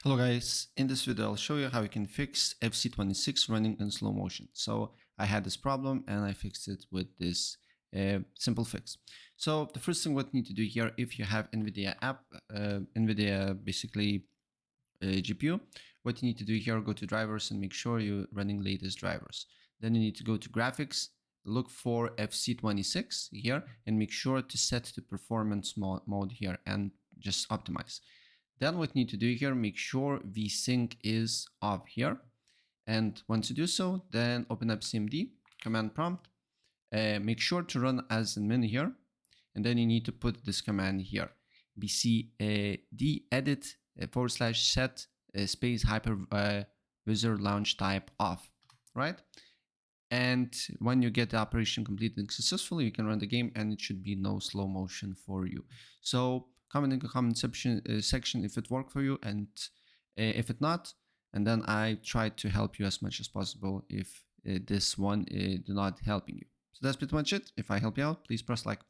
Hello guys, in this video I'll show you how you can fix FC26 running in slow motion. So I had this problem and I fixed it with this simple fix. So the first thing what you need to do here, if you have NVIDIA app, NVIDIA basically GPU, what you need to do here, go to drivers and make sure you're running latest drivers. Then you need to go to graphics, look for FC26 here and make sure to set to performance mode here and just optimize. Then what you need to do here, make sure vsync is off here. And once you do so, then open up CMD command prompt. Make sure to run as admin here. And then you need to put this command here, bcdedit /set space hypervisorlaunchtype off, right? And when you get the operation completed successfully, you can run the game and it should be no slow motion for you. So comment in the comment section if it worked for you and if it not, and then I try to help you as much as possible if this one is not helping you. So that's pretty much it. If I help you out, please press like.